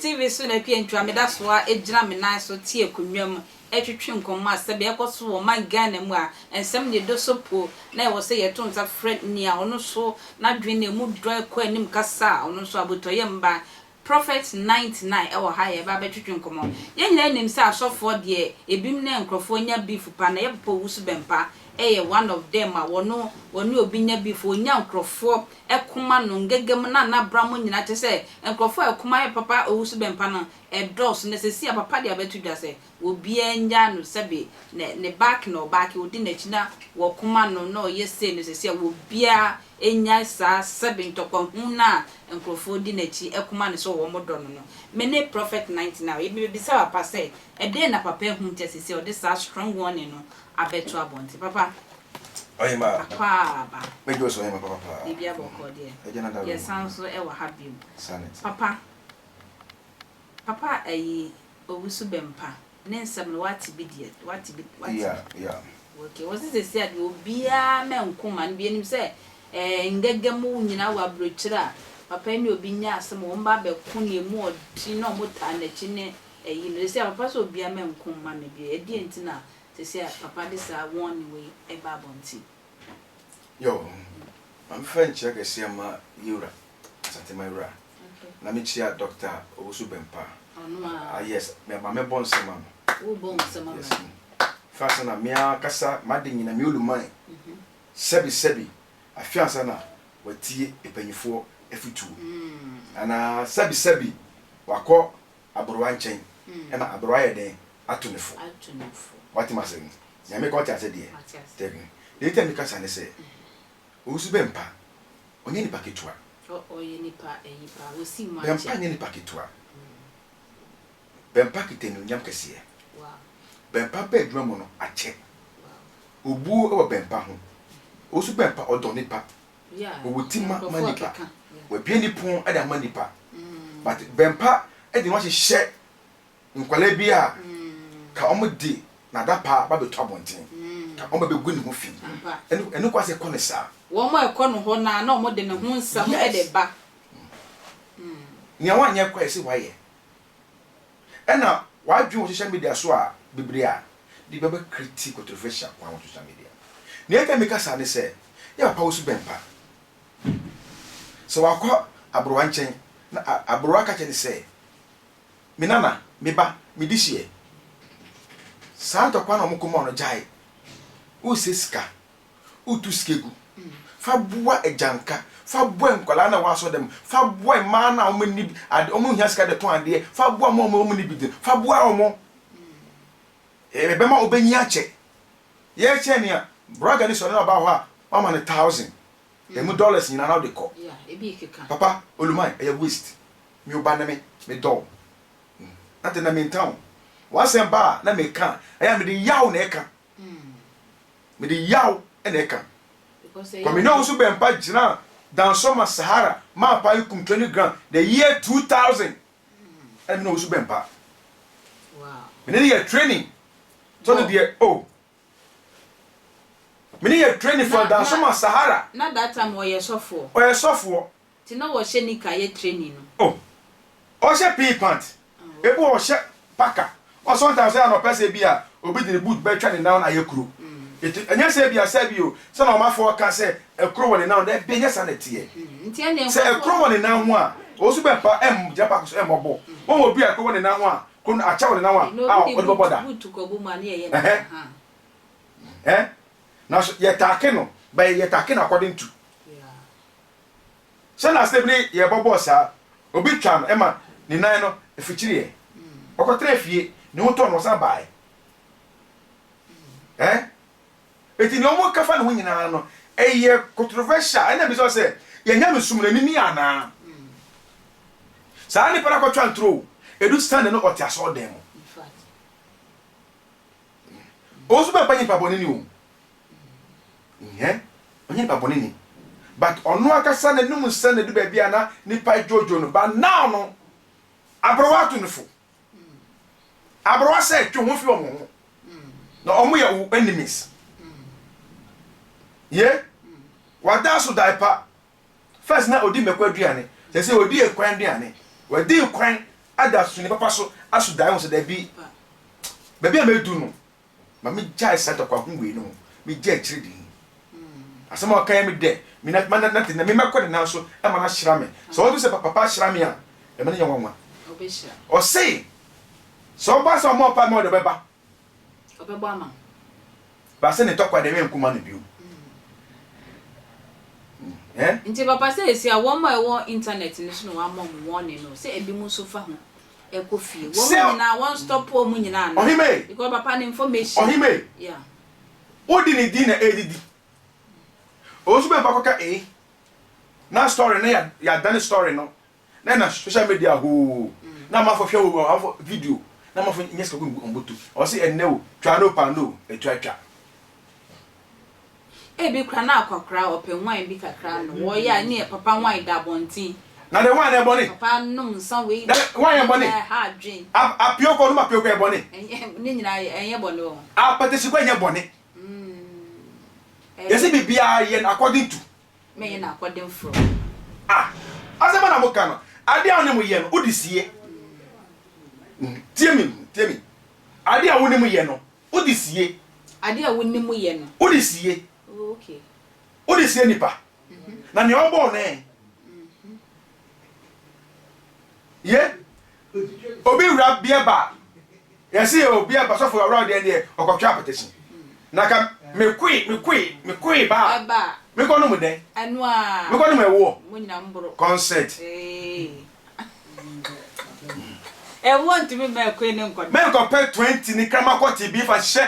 TV so na pia ntwa meda so a ejina me nan so tie konwam etwetwe nkomma asebe ekoso wo man Ghana mu a ensem ne do so po na e wo se ye tonza friend ni a ono so na dwen na mu dro ko anim kasa ono so abotoye mba Prophet 99 e wo ha ye ba betwetwe nkommo ye nyina nim se asofo de ebim na nkrofo nya beef pa na ye po wusu bempa one of them a wono obi nya before nya nkrofo ekoma no ngegem na bramo nyina te se nkrofo ekoma ye papa owusu bempa no dos ne se sia papa de abetudwa se obi enya no sebe ne back no back odi na china wo koma no ye se ne se sia obi a enya sa sebe ntokwa huna nkrofo di na chi ekoma ne so wo modo no me ne Prophet 99 e be bisa papa se e de na papa hu te se sia odi sa strong one no abeto abonti papa oye ma papa mejo so ma papa bibia boko de ejana da yes sanso e wa happy sanet papa owusu bempa ne nsem no wati bi yeah okay was this say ade obia menkoma ne bi enim se ngegemu nyina wa brochira papa ni obi nya asem wo mba be ku ne mu odi no mota na chi ne no say papa so obia menkoma ne bi e die ntina say papa this one way e ba bonti yo am friend check ma yura satima yura na me chia Dr. Owusu Bempa yes me bon sema wo bon sema fasa na me akasa made nyina me oluman sebi afiansa na watie epanyifo afitu ana sebi wako abrowa nchen na abrowa ye den atunefo what am I saying? Ya me ko tia se de de tell me kasa ne se Owusu Bempa onye ni paketwa oye nipa osi ma Bempa nye ni paketwa Bempa kitenu nyam kese wow Bempa be adwuma mo no ache obu e wo Bempa ho Owusu Bempa odo nipa owutima manipa we bie ni pon e da manipa but Bempa e di no hye nkwala bi a ka omudi na da pa ba beto abonten ka omba be gu ni ho fi enu kwa se kone sa wo mo ekọ no ho na o mo de ne ho nsam e de ba ni awanye kwa ese waye ena wadwu social media so a biblia di baba critique controversial kwa social media ni eka meka sa ne se ya papa Owusu Bempa so wakọ abrowa nchen na abrowa ka che ne se minana meba midishie santo kwa na mukomo no jai useska utuskegu fa bua ejanka fa bua nkwala na waso dem fa bua ma na omni ade omu hiaska de to ade fa bua mo omni bidi fa bua omo be ma obenyi ache ye che ne a braga ni so na ba ho a o ma ne 1000 emu dollars ni na na de ko ebi keka papa olumai e waste mi oba na me do ate na me town wasem ba na me kan aya me de yaw na eka me de yaw na eka come no Owusu Bempa jina dan Soma Sahara ma pa yukum 20 grand the year 2000 and no Owusu Bempa wow me need your training so no dey me need your training for dan Soma Sahara na that time we sofo ti na wo she ni ka ye training no o she pee pant ebo o she paka o sometimes say no person bi a obi dey boot be twa ni down ayekuro enya se bia sabio se na o ma fo ka se ekro woni na de be nya sanete ntia ne se ekro woni na ho a Owusu Bempa japa so mobo won obi ekro woni na ho a kun acha woni na ho a o do boda butu ko bu ma ne ye na so ye take no by ye take na according to se na stebni ye bobo sa obi twa no ema ni nan no efichiri ye okotre fie ni ho to no sa bai eti ni omo kafa ne ho nyina no eye controversial ena bi so se ye nya mesumre ni ana sa ni para ko twa ntro edu stand no oti aso dem Owusu Bempa ni paboni ni o onye ni paboni ni but onu akasa na num stand edu ba bia na ni pa jojo no ba now no abrowa to nfo abrowa se twa ho fi omo na omo ya enemies wada so daipa first na odi mekwa duane se odi ekwan duane wadi ekwan ada so ni papa so aso dan ho so da bi baby a medu no ma me jai set kwa hungwe no me jai chiri din asama kan me de me na na me makọ na so e ma na hyira me so wo do se papa hyira me a e ma na nyanwa obehira o say so ba so mo pa mo de beba obebo ama ba se ne tokwa de me nkuma no biu nti papa say esi a wo ma e wo internet ni so no wa mom warning no say ebi mu so fa ho e ko fie wo mu na one stop o mu nyina na ohime because papa the information ohime yeah odi ni di na edidi o so be ba koka na story na ya done story no na social media ho na ma fo hwe wo video na ma fo nyeska ko mbotu o se enne wo twa no pa no e twa ebi kra na akokra open wine bi kakra no wo ya ni papa wine da bontin na the one e boni papa num san we wine e boni ha dream apio ko no ma pio ko e boni ni nyina enye boni o apatesi ko enye boni yesi bibia ye according to me ye na according from asema na moka no ade a woni mu ye no odisie tiemi ade a woni mu ye no odisie ade a woni mu ye no odisie okay odisie nipa na ne obo na ye obi rap bieba yesi obi aba so for around there okotwa apetition na ka me kui ba me ko no mu den anu a me ko no me wo mo nyina mboro concert want me me ko ne nko me ko pe 20 ni krama ko ti bi fa hye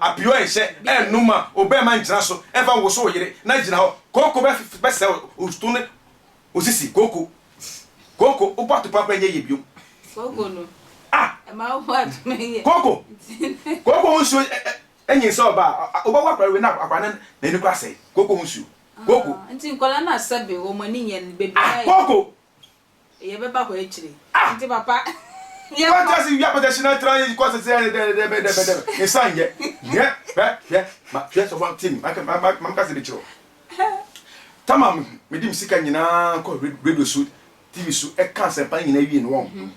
apio e hye enuma obe ma njira so e fa wo so yire na jira ho koko be se o stone osisi koko upato papa nye yebio koko no e ma what me koko unsu enyi so ba oba wa kwa we na akwana na ni kwa sei koko unsu koko nti nkola na sabe wo mani nye bebi koko ye beba ko echire nti papa ye what does you have national try ko se de e sanje ye ma je so one team ma ka se de chiro tamam me dim sika nyina ko radio suit TV so e kan se pa nyina wie no won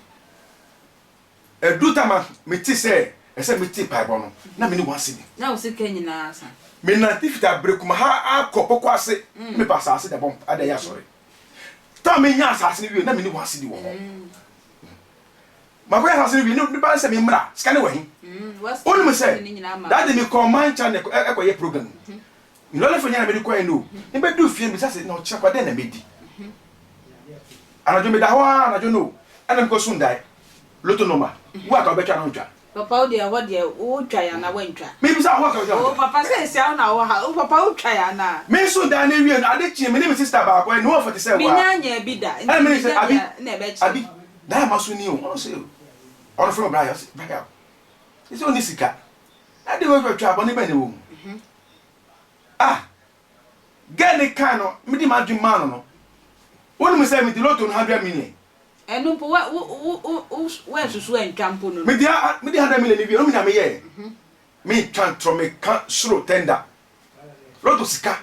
e du tama me ti se e se me ti pa no na me ni wase ni na o sika nyina asa me na tifita brekuma ha akopoko ase me pa sa ase de bom ada ya sorry ta me nya asase ni wie na me ni wase di wo ho ma ko ya asase ni wie ni ba se me mra ska ne wahin onu me se that dey me command channel e ko ye program ni lo le fanya na me ko e no ni be du fie me se na o cha kwa de na me di anajo me da ho anajo no ana me ko sundai loto noma wa ka betwa no ntwa papa o de o twa ya na wantwa me bi sa ho ka o papa say sia na wo ha o papa o twa ya na me sundai na wie ade chi me ni me sister ba ko e no 47 wa me nya bi da ana me say abi na be chi abi da ma so ni o ono say ono from bra ya isi oni sika ade wo twa aboni ba ne wo gani kano me di ma dwin man no wonu me say me di loto 100 million enu po wa susu entwampo no me di 100 million ni bi no me na me ye me twantro me ka suro tender loto sika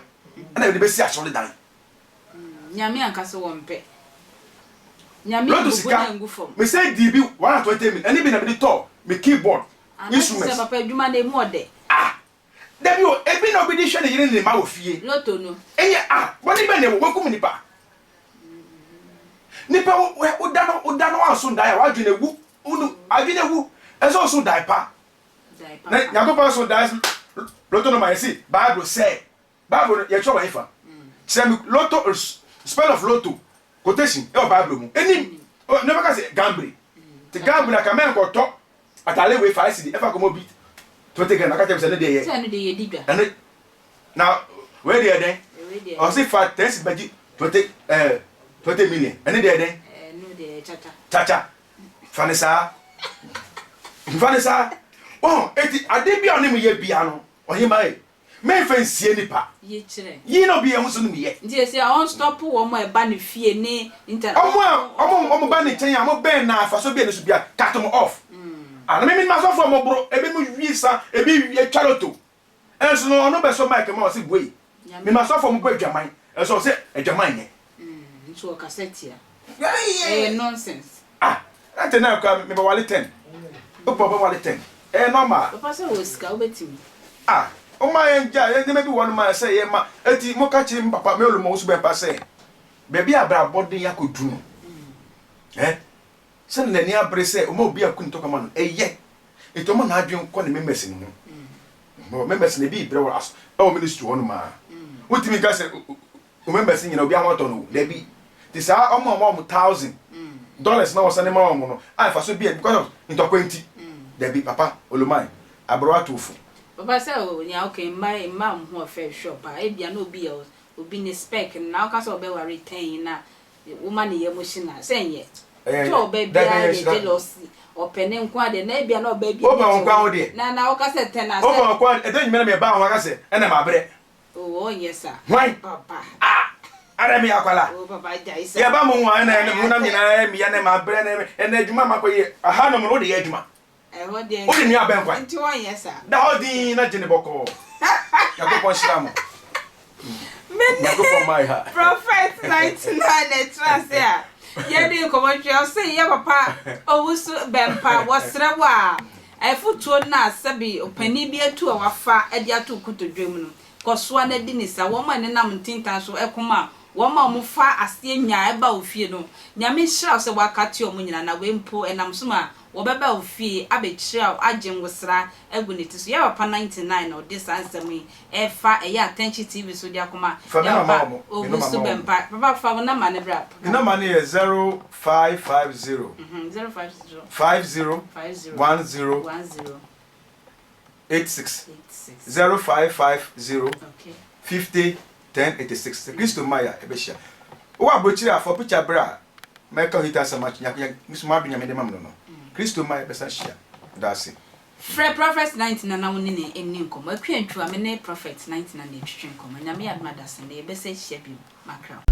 na me be si asole dan nyame ankase wo mpe nyame loto sika me say di bi 120 million eni bi na me di to me keyboard instruments papa adwuma na emu ode Debi o ebi na obi di hwe ne yire ne ma ofie loto no enye boni be ne wo kum nipa udano aso ndai wa dwene wu unu adwene wu eso so ndai pa na yagopa so ndai loto no ma yesi bible say bible ye cho wa ifa say loto spell of loto quotation e o bible mu enim never ka say gamble te gamble ka men ko to atale we fa isi e fa ko mo bit to te ga na ka te se ne de ye se ne de ye didwa na we de den o si fa test baji 20 million ene de den no de chacha fanisa eti ade bia oni mu ye bia no ohima e me fansie nipa ye kire yi no bia hu so no ye nti ese on stop wo mo e ba ne fie ni internet omo ba ne chen ya mo ben na afa so bia ne so bia cut them off ana me ma so for mo bro ebe mu wisa ebe wie charoto enso no ono be so mic ma o se boy me ma so for mo ba dwaman enso se dwaman ye so cassette ya yeah nonsense ante na kwa me ba wale 10 opo ba wale 10 normal papa say wo sika obetimi o ma enja ye me bi wonu ma say ye ma eti mo ka chi papa me olumo wo su be pa say bebi abra bodin yakodu no se na ni abre say o ma obi akun to kama no eye eto mo na adwen ko ne members ni ho members ne bi bre wo as o ministry wonu ma wotimi ka say o members nyina obi amoto no da bi ti sa o mo $1,000 na wasane ma wo no fa so bi because of intokwanti da bi papa olumai abro atofu papa say o nya okay ma ho afa shop e bia na obi ne spec na o ka so be wa retain na woman ye motion say ye jo be bia ye jealousy opene nko ade na bia na oba bia o ba nko awo de na o ka say ten na o ba nko ade edo nyime na me ba ho ka say na ma bre oh yes sir why papa ara mi akwala oh papa jai sir ye ba mo ho na mu na mi na mi ya na ma bre na na adwuma makoye aha no mo de ye adwuma ho de o de ni abenkwa nti won yes sir da ho din na jene boko yakopon shiramo yakopon mai ha prophet 99 trust ya ye dey commentary o say ye papa owusu bempa wosre wa efutuo na sabi opani bi atu a wafa e de atu kutodwem no kosoa na di ni sa wo ma ne nam ntintan so ekoma wo ma mo fa ase nya e ba ofie no nyame hira se wakati o mo nyina na we mpo enam so ma wo beba ofie abechira agyenwosra aguneti so ya papa 99 no this answer me e fa e ya attention tv so dia koma ya papa o so bempa papa fa wo na ma ne bra na ma ne 0550 050 10 86 0550 50 1086 Kristo Maya ebeshia o abrochiri afọ picture bra Michael hita samach nyakunya misuma adunya me de mam no Kristo Maya besa shia dasi Fred Prophet 99 na woni ne enni nkomo atwantwa me ne Prophet 99 na twetwe nkomo nyame adma dase ne besa shia bi makra